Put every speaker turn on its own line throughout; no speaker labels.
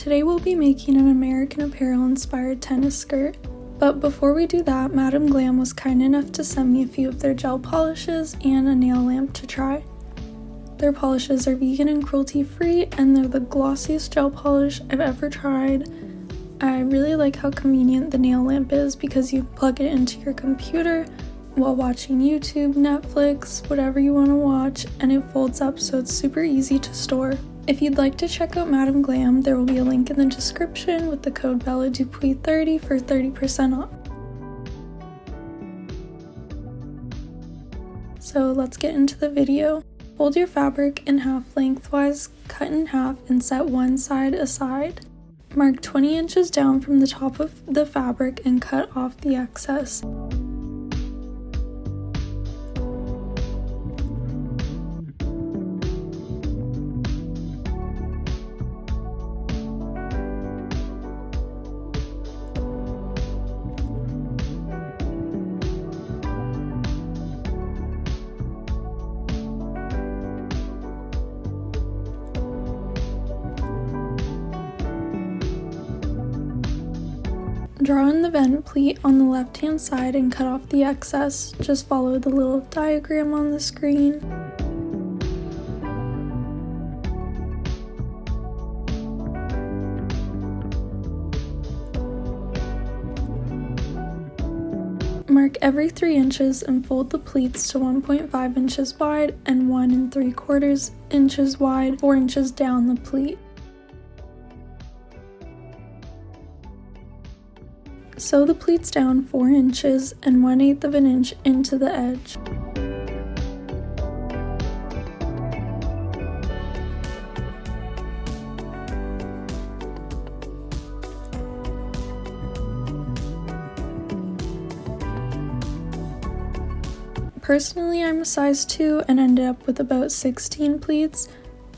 Today we'll be making an American Apparel inspired tennis skirt. But before we do that, Madam Glam was kind enough to send me a few of their gel polishes and a nail lamp to try. Their polishes are vegan and cruelty free, and they're the glossiest gel polish I've ever tried. I really like how convenient the nail lamp is because you plug it into your computer while watching YouTube, Netflix, whatever you want to watch, and it folds up so it's super easy to store. If you'd like to check out Madam Glam, there will be a link in the description with the code BELLADUPUI30 for 30% off. So let's get into the video. Fold your fabric in half lengthwise, cut in half, and set one side aside. Mark 20 inches down from the top of the fabric and cut off the excess. Draw in the vent pleat on the left hand side and cut off the excess. Just follow the little diagram on the screen. Mark every 3 inches and fold the pleats to 1.5 inches wide and 1 3/4 inches wide, 4 inches down the pleat. Sew the pleats down 4 inches and 1/8 of an inch into the edge. Personally, I'm a size 2 and ended up with about 16 pleats.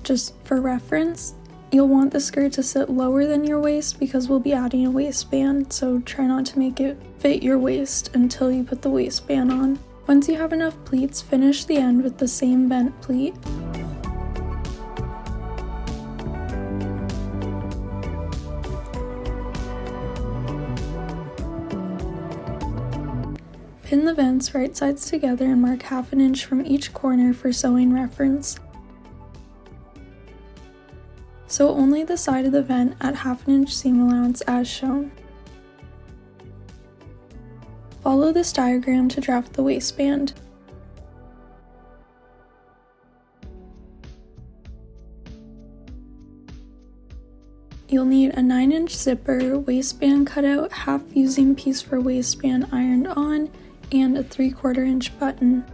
Just for reference, you'll want the skirt to sit lower than your waist because we'll be adding a waistband, so try not to make it fit your waist until you put the waistband on. Once you have enough pleats, finish the end with the same bent pleat. Pin the vents right sides together and mark 1/2 inch from each corner for sewing reference. Sew only the side of the vent at 1/2 inch seam allowance as shown. Follow this diagram to draft the waistband. You'll need a 9-inch zipper, waistband cutout, half fusing piece for waistband ironed on, and a 3/4 inch button.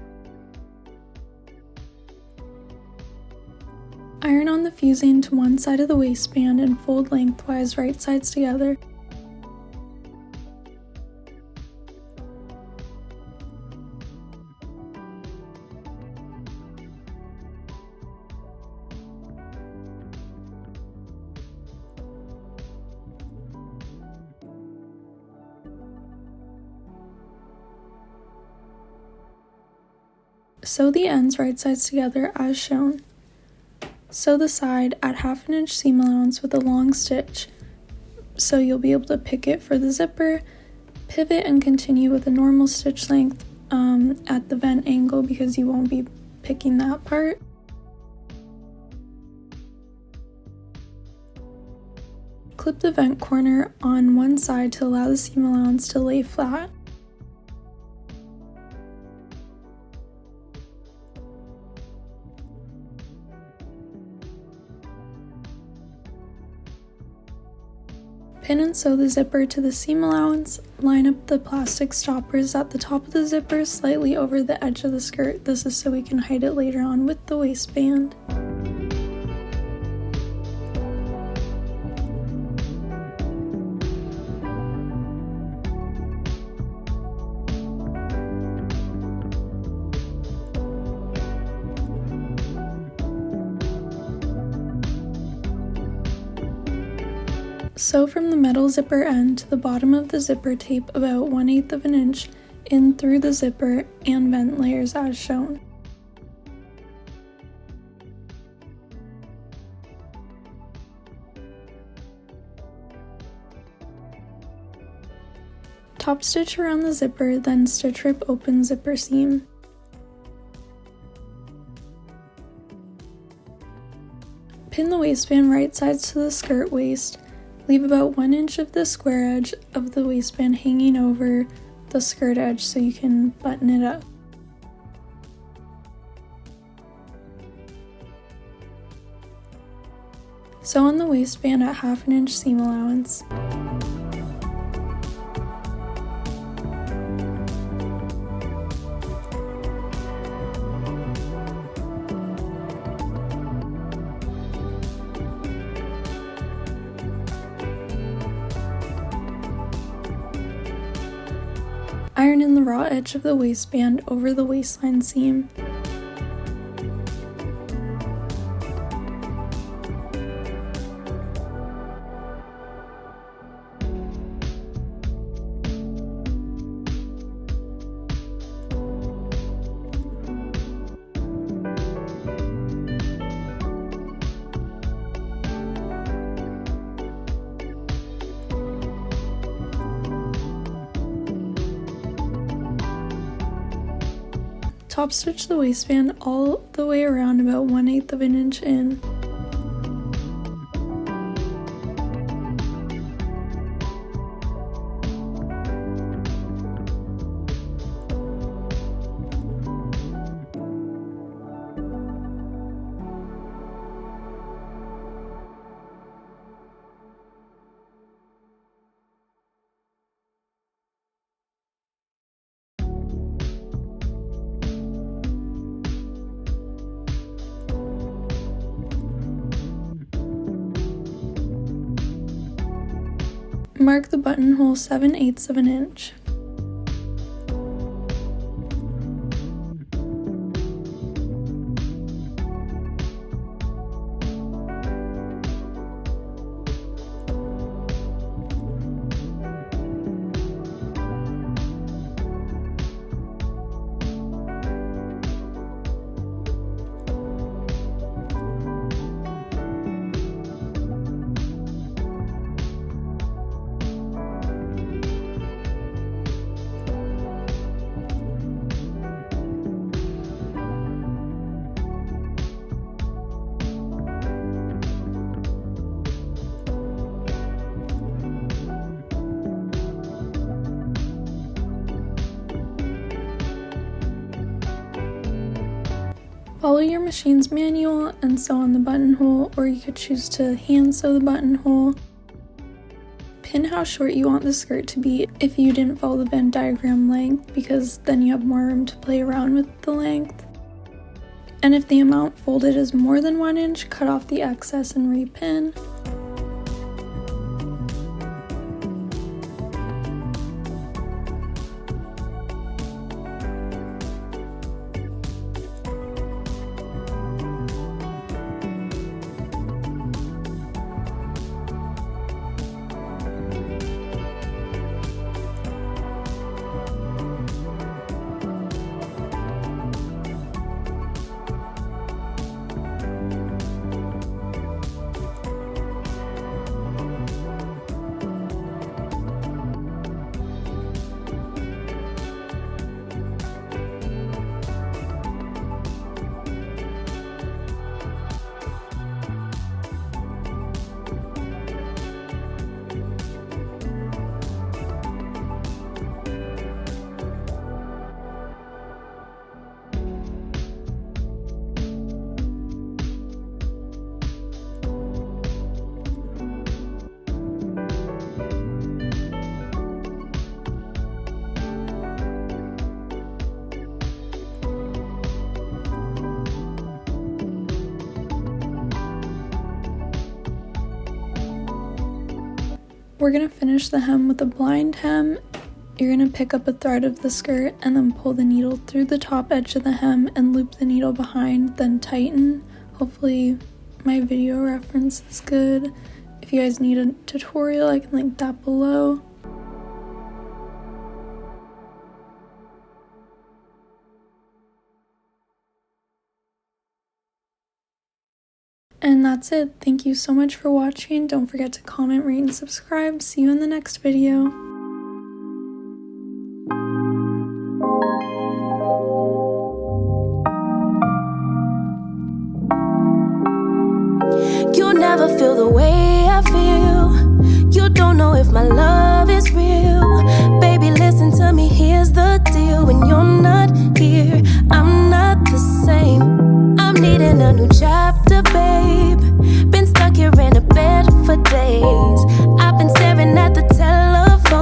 Iron on the fusing to one side of the waistband and fold lengthwise right sides together. Sew the ends right sides together as shown. Sew the side at 1/2 inch seam allowance with a long stitch, so you'll be able to pick it for the zipper, pivot and continue with a normal stitch length at the vent angle because you won't be picking that part. Clip the vent corner on one side to allow the seam allowance to lay flat. Pin and sew the zipper to the seam allowance. Line up the plastic stoppers at the top of the zipper slightly over the edge of the skirt. This is so we can hide it later on with the waistband. Sew from the metal zipper end to the bottom of the zipper tape about 1/8 of an inch in through the zipper and vent layers as shown. Top stitch around the zipper, then stitch rip open zipper seam. Pin the waistband right sides to the skirt waist. Leave about 1 inch of the square edge of the waistband hanging over the skirt edge so you can button it up. Sew on the waistband at 1/2 inch seam allowance. Iron in the raw edge of the waistband over the waistline seam. Top stitch the waistband all the way around about 1/8 of an inch in. Mark the buttonhole 7/8 of an inch. Follow your machine's manual and sew on the buttonhole, or you could choose to hand sew the buttonhole. Pin how short you want the skirt to be if you didn't follow the Venn diagram length, because then you have more room to play around with the length. And if the amount folded is more than 1 inch, cut off the excess and repin. We're going to finish the hem with a blind hem. You're going to pick up a thread of the skirt and then pull the needle through the top edge of the hem and loop the needle behind, then tighten. Hopefully my video reference is good. If you guys need a tutorial, I can link that below. And that's it. Thank you so much for watching. Don't forget to comment, rate, and subscribe. See you in the next video.
You'll never feel the way I feel. You don't know if my love is real. Baby, listen to me, here's the deal. When you're not